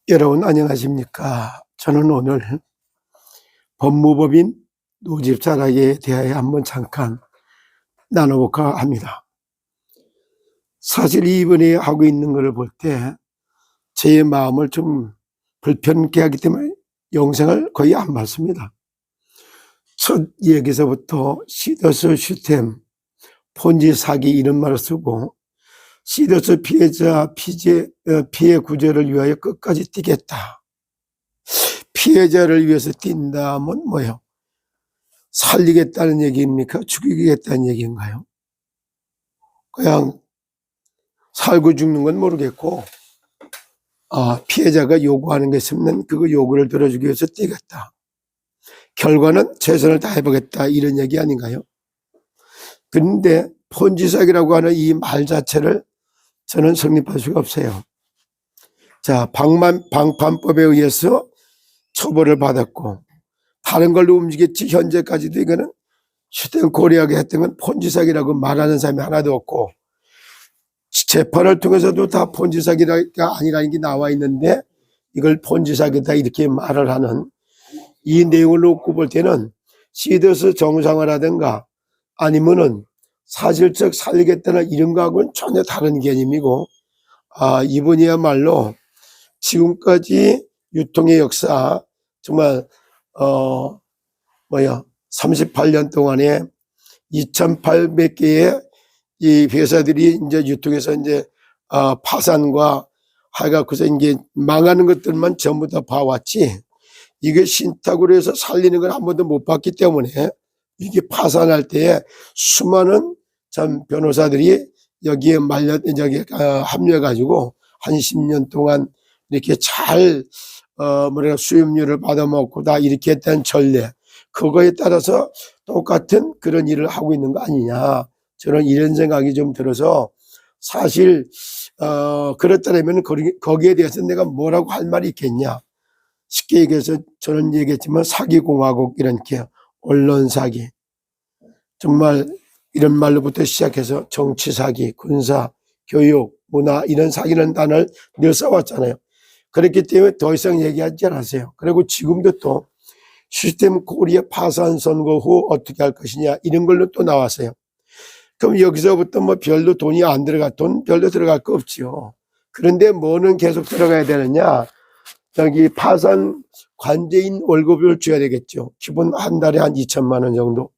여러분 안녕하십니까? 저는 오늘 법무법인 노집사락에 대하여 한번 잠깐 나눠볼까 합니다. 사실 이번에 하고 있는 것을 볼 때 제 마음을 좀 불편케 하기 때문에 영상을 거의 안 봤습니다. 첫 얘기서부터 시더스 시스템, 폰지 사기 이런 말을 쓰고 시더스 피해자 피해 구제를 위하여 끝까지 뛰겠다. 피해자를 위해서 뛴다면 뭐예요? 살리겠다는 얘기입니까? 죽이겠다는 얘기인가요? 그냥 살고 죽는 건 모르겠고 피해자가 요구하는 게 있으면 그거 요구를 들어주기 위해서 뛰겠다. 결과는 최선을 다해보겠다 이런 얘기 아닌가요? 그런데 폰지 사기라고 하는 이 말 자체를 저는 성립할 수가 없어요. 자, 방판법에 의해서 처벌을 받았고 다른 걸로 움직였지 현재까지도 이거는 슈텐 코리아가 했던 건 폰지 사기라고 말하는 사람이 하나도 없고 재판을 통해서도 다 폰지 사기가 아니라는 게 나와 있는데 이걸 폰지 사기다 이렇게 말을 하는 이 내용을 놓고 볼 때는 시더스 정상화라든가 아니면은 사실적 살리겠다는 이런 거하고는 전혀 다른 개념이고 이분이야말로 지금까지 유통의 역사 정말 38년 동안에 2,800개의 이 회사들이 이제 유통해서 이제 파산과 해갖고서 이제 망하는 것들만 전부 다 봐왔지 이게 신탁으로 해서 살리는 걸 한 번도 못 봤기 때문에 이게 파산할 때에 수많은 참 변호사들이 여기에 합류해가지고 한 10년 동안 이렇게 잘 수임료를 받아먹고 다 이렇게 했다는 전례 그거에 따라서 똑같은 그런 일을 하고 있는 거 아니냐 저는 이런 생각이 좀 들어서 사실 그렇다면 거기에 대해서 내가 뭐라고 할 말이 있겠냐 쉽게 얘기해서 저는 얘기했지만 사기공화국 이렇게 언론 사기 정말 이런 말로부터 시작해서 정치 사기, 군사, 교육, 문화 이런 사기라는 단어를 늘 써왔잖아요. 그렇기 때문에 더 이상 얘기하지 않았어요. 그리고 지금도 또 시스템 코리아 파산 선고 후 어떻게 할 것이냐 이런 걸로 또 나왔어요. 그럼 여기서부터 뭐 별로 돈이 안 돈 별로 들어갈 거 없지요. 그런데 뭐는 계속 들어가야 되느냐 여기 파산 관제인 월급을 줘야 되겠죠. 기본 한 달에 한 2천만 원 정도.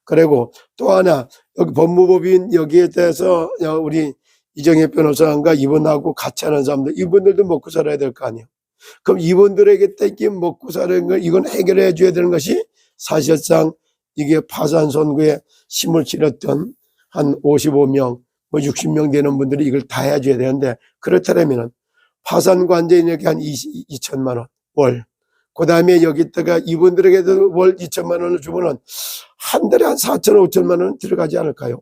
그리고 또 하나 여기 법무법인 여기에 대해서 우리 이정혜 변호사가 이분하고 같이 하는 사람들 이분들도 먹고 살아야 될 거 아니에요. 그럼 이분들에게 떼기 먹고 사는 거 이건 해결해 줘야 되는 것이 사실상 이게 파산 선고에 힘을 실었던 한 55명, 60명 되는 분들이 이걸 다 해줘야 되는데 그렇다면 파산 관제인에게 한 2천만 원 월. 그 다음에 여기다가 이분들에게도 월 2천만 원을 주면은 한 달에 한 4천, 5천만 원 들어가지 않을까요?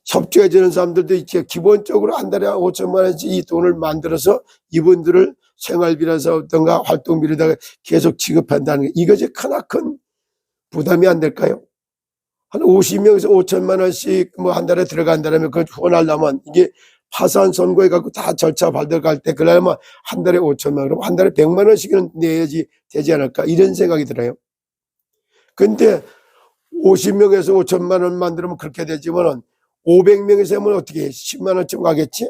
협조해주는 사람들도 이제 기본적으로 한 달에 5천만 원씩 이 돈을 만들어서 이분들을 생활비라서든가 활동비로다가 계속 지급한다는 게 이것이 크나큰 부담이 안 될까요? 한 50명에서 5천만 원씩 뭐 한 달에 들어간다면 그걸 후원하려면 이게 파산 선고해 갖고 다 절차 받아갈 때 그러려면 한 달에 5천만 원, 그럼 한 달에 100만 원씩은 내야지 되지 않을까 이런 생각이 들어요. 근데 50명에서 5천만 원 만들면 그렇게 되지만은 500명에서 하면 어떻게 해? 10만 원쯤 가겠지?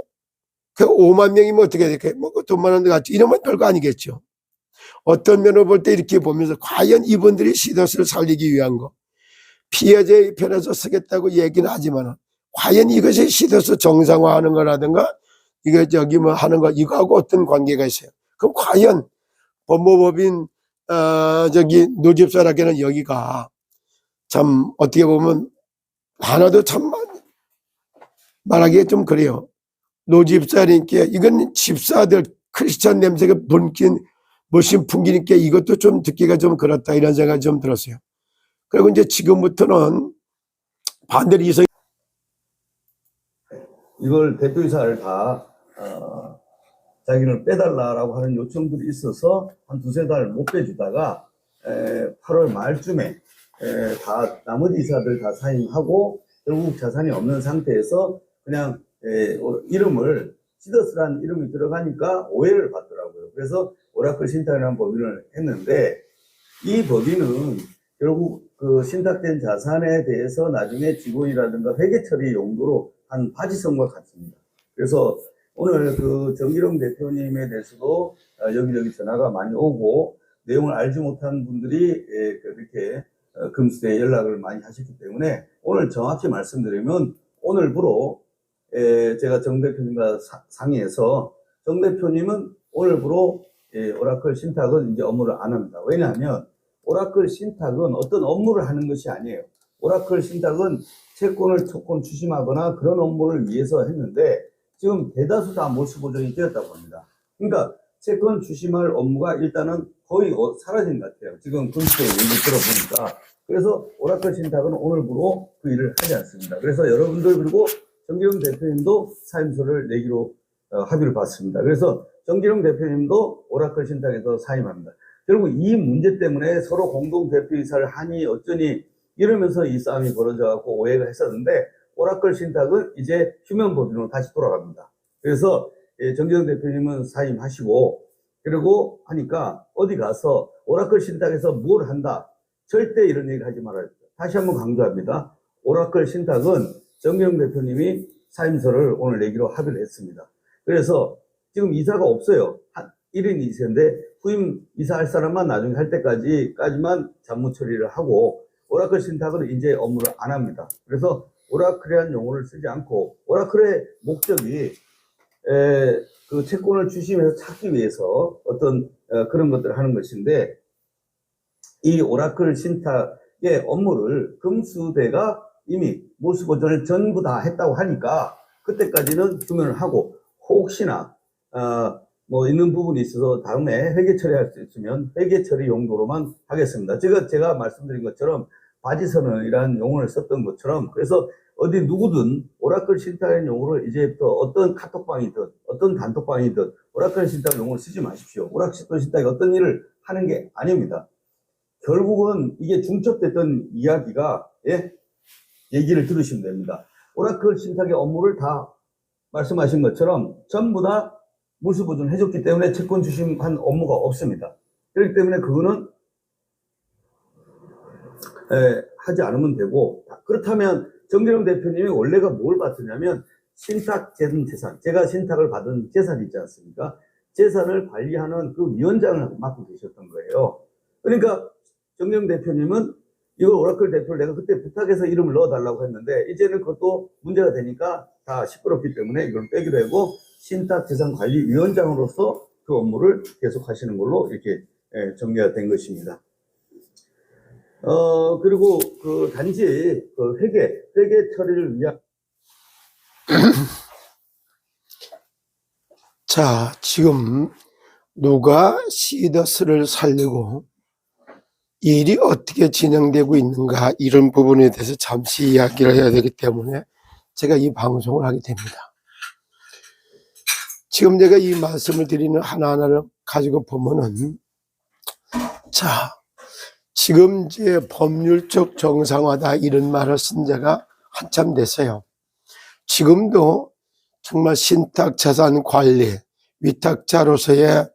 그 5만 명이면 어떻게 돼? 뭐 돈만 원 같지? 이러면 별거 아니겠죠. 어떤 면을 볼 때 이렇게 보면서 과연 이분들이 시더스를 살리기 위한 거 피해자의 편에서 쓰겠다고 얘기는 하지만은 과연 이것이 시더스 정상화하는 거라든가 이거 저기 뭐 하는 거 이거하고 어떤 관계가 있어요? 그럼 과연 법무법인 저기 노집사락에는 여기가 참 어떻게 보면 하나도 참 말하기가 좀 그래요. 노집사님께 이건 집사들 크리스찬 냄새가 분긴 멋진 풍기니까 이것도 좀 듣기가 좀 그렇다 이런 생각이 좀 들었어요. 그리고 이제 지금부터는 반대로 이걸 대표이사를 다 자기는 빼달라라고 하는 요청들이 있어서 한 두세 달 못 빼주다가 8월 말쯤에 다 나머지 이사들 다 사임하고 결국 자산이 없는 상태에서 그냥 이름을 시더스라는 이름이 들어가니까 오해를 받더라고요. 그래서 오라클 신탁이라는 법인을 했는데, 이 법인은 결국 그 신탁된 자산에 대해서 나중에 직원이라든가 회계 처리 용도로 한 바지성과 같습니다. 그래서 오늘 그 정기룡 대표님에 대해서도 여기저기 전화가 많이 오고 내용을 알지 못한 분들이 그렇게 금수대에 연락을 많이 하셨기 때문에 오늘 정확히 말씀드리면 오늘부로 제가 정 대표님과 상의해서 정 대표님은 오늘부로 오라클 신탁은 이제 업무를 안 합니다. 왜냐하면 오라클 신탁은 어떤 업무를 하는 것이 아니에요. 오라클 신탁은 채권을 조금 추심하거나 그런 업무를 위해서 했는데 지금 대다수 다 몰수 보존이 되었다고 합니다. 그러니까 채권 추심할 업무가 일단은 거의 사라진 것 같아요. 지금 금수의 얘기 들어보니까. 그래서 오라클 신탁은 오늘부로 그 일을 하지 않습니다. 그래서 여러분들 그리고 정기룡 대표님도 사임서를 내기로 합의를 봤습니다. 그래서 정기룡 대표님도 오라클 신탁에서 사임합니다. 결국 이 문제 때문에 서로 공동 대표이사를 하니 어쩌니 이러면서 이 싸움이 벌어져갖고 오해가 했었는데 오라클 신탁은 이제 휴면 법인으로 다시 돌아갑니다. 그래서 정기룡 대표님은 사임하시고 그리고 하니까 어디 가서 오라클 신탁에서 뭘 한다. 절대 이런 얘기 하지 말아야 돼요. 다시 한번 강조합니다. 오라클 신탁은 정기룡 대표님이 사임서를 오늘 내기로 합의를 했습니다. 그래서 지금 이사가 없어요. 한 1인 2세인데 후임 이사할 사람만 나중에 할 때까지만 잡무 처리를 하고 오라클 신탁은 이제 업무를 안 합니다. 그래서 오라클이라는 용어를 쓰지 않고 오라클의 목적이 그 채권을 추심해서 찾기 위해서 어떤 그런 것들을 하는 것인데 이 오라클 신탁의 업무를 금수대가 이미 몰수 보존을 전부 다 했다고 하니까 그때까지는 휴면을 하고 혹시나 뭐 있는 부분이 있어서 다음에 회계 처리할 수 있으면 회계 처리 용도로만 하겠습니다. 제가 말씀드린 것처럼 바지선언이라는 용어를 썼던 것처럼 그래서 어디 누구든 오라클 신탁이라는 용어를 이제부터 어떤 카톡방이든 어떤 단톡방이든 오라클 신탁 용어를 쓰지 마십시오. 오라클 신탁이 어떤 일을 하는 게 아닙니다. 결국은 이게 중첩됐던 이야기가 얘기를 들으시면 됩니다. 오라클 신탁의 업무를 다 말씀하신 것처럼 전부 다 몰수 보존을 해줬기 때문에 채권 추심한 업무가 없습니다. 그렇기 때문에 그거는 하지 않으면 되고 그렇다면 정기룡 대표님이 원래가 뭘 받았냐면 신탁재산 제가 신탁을 받은 재산이 있지 않습니까? 재산을 관리하는 그 위원장을 맡고 계셨던 거예요. 그러니까 정기룡 대표님은 이걸 오라클 대표를 내가 그때 부탁해서 이름을 넣어달라고 했는데 이제는 그것도 문제가 되니까 다 시끄럽기 때문에 이걸 빼기로 하고 신탁재산관리위원장으로서 그 업무를 계속 하시는 걸로 이렇게 정리가 된 것입니다. 그리고 그 단지 그 회계 처리를 위한 자, 지금 누가 시더스를 살리고 일이 어떻게 진행되고 있는가 이런 부분에 대해서 잠시 이야기를 해야 되기 때문에 제가 이 방송을 하게 됩니다. 지금 제가 이 말씀을 드리는 하나하나를 가지고 보면은 자, 지금 이제 법률적 정상화다 이런 말을 쓴 지가 한참 됐어요. 지금도 정말 신탁 자산 관리, 위탁자로서의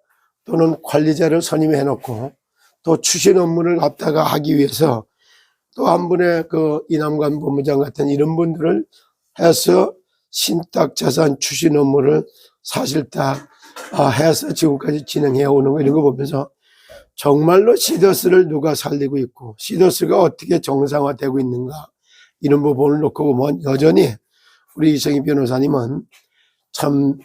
또는 관리자를 선임해 놓고 또 추신 업무를 갖다가 하기 위해서 또 한 분의 그 이남관 본부장 같은 이런 분들을 해서 신탁 자산 추신 업무를 사실 다 해서 지금까지 진행해 오는 거 이런 거 보면서 정말로 시더스를 누가 살리고 있고 시더스가 어떻게 정상화되고 있는가 이런 부분을 놓고 보면 여전히 우리 이성희 변호사님은 참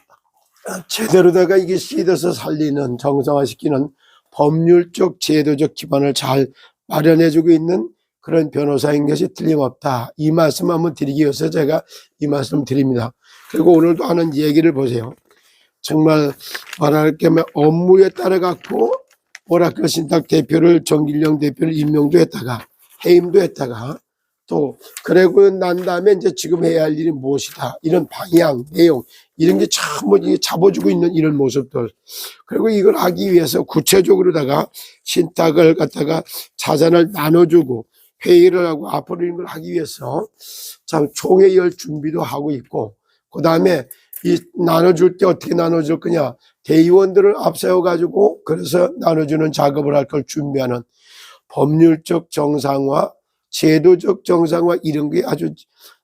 제대로다가 이게 시더스 살리는 정상화시키는 법률적 제도적 기반을 잘 마련해주고 있는 그런 변호사인 것이 틀림없다. 이 말씀 한번 드리기 위해서 제가 이 말씀 드립니다. 그리고 오늘도 하는 얘기를 보세요. 정말 말할게면 업무에 따라 갖고 오라클 신탁 대표를 정기룡 대표를 임명도 했다가 해임도 했다가 또 그러고 난 다음에 이제 지금 해야 할 일이 무엇이다 이런 방향 내용 이런 게 전부 잡아주고 있는 이런 모습들 그리고 이걸 하기 위해서 구체적으로다가 신탁을 갖다가 자산을 나눠주고 회의를 하고 앞으로 이런 걸 하기 위해서 참 총회 열 준비도 하고 있고 그 다음에 이 나눠줄 때 어떻게 나눠줄 거냐. 대의원들을 앞세워가지고 그래서 나눠주는 작업을 할 걸 준비하는 법률적 정상화, 제도적 정상화 이런 게 아주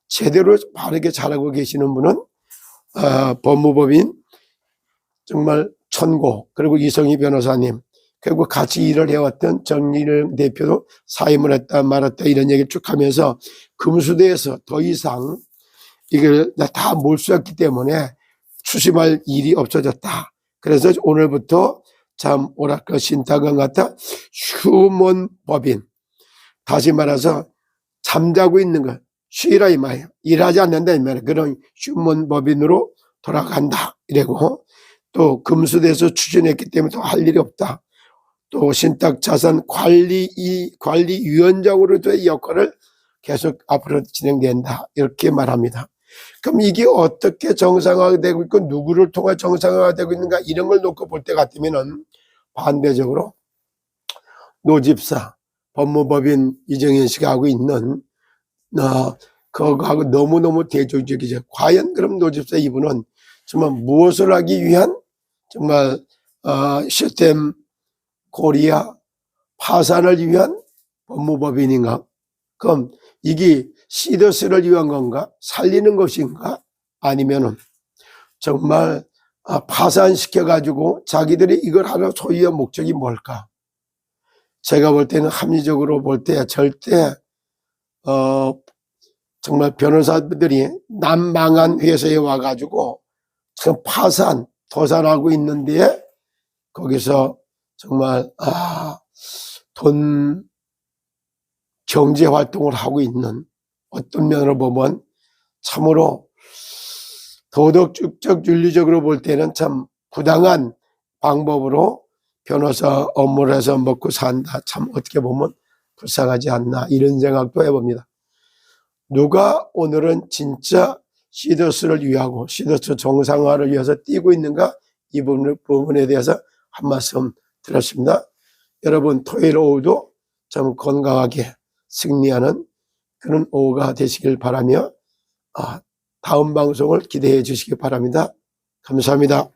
제대로 바르게 잘하고 계시는 분은 법무법인 정말 천고 그리고 이성희 변호사님 그리고 같이 일을 해왔던 정리를 대표도 사임을 했다 말았다 이런 얘기를 쭉 하면서 금수대에서 더 이상 이걸 다 몰수했기 때문에 추심할 일이 없어졌다. 그래서 오늘부터 참 오락가 신탁은 같아 휴먼 법인 다시 말해서 잠자고 있는 것 쉬라 이 말이에요. 일하지 않는다 이 말이에요. 그런 휴먼 법인으로 돌아간다 이러고 또 금수대에서 추진했기 때문에 또 할 일이 없다. 또 신탁자산 관리위원장으로서의 역할을 계속 앞으로 진행된다 이렇게 말합니다. 그럼 이게 어떻게 정상화되고 있고 누구를 통해 정상화되고 있는가 이런 걸 놓고 볼 때 같으면은 반대적으로 노집사 법무법인 이정현 씨가 하고 있는 그거하고 너무너무 대조적이죠. 과연 그럼 노집사 이분은 정말 무엇을 하기 위한 정말 시스템 코리아 파산을 위한 법무법인인가? 그럼 이게 시더스를 위한 건가? 살리는 것인가? 아니면은 정말 파산시켜가지고 자기들이 이걸 하려 소유한 목적이 뭘까? 제가 볼 때는 합리적으로 볼 때 절대 정말 변호사들이 남망한 회사에 와가지고 지금 도산하고 있는데 거기서 정말 돈 경제 활동을 하고 있는 어떤 면으로 보면 참으로 도덕적 윤리적으로 볼 때는 참 부당한 방법으로 변호사 업무를 해서 먹고 산다. 참 어떻게 보면 불쌍하지 않나 이런 생각도 해봅니다. 누가 오늘은 진짜 시더스를 위하고 시더스 정상화를 위해서 뛰고 있는가 이 부분에 대해서 한 말씀 드렸습니다. 여러분 토요일 오후도 참 건강하게 승리하는 그런 오후가 되시길 바라며 다음 방송을 기대해 주시기 바랍니다. 감사합니다.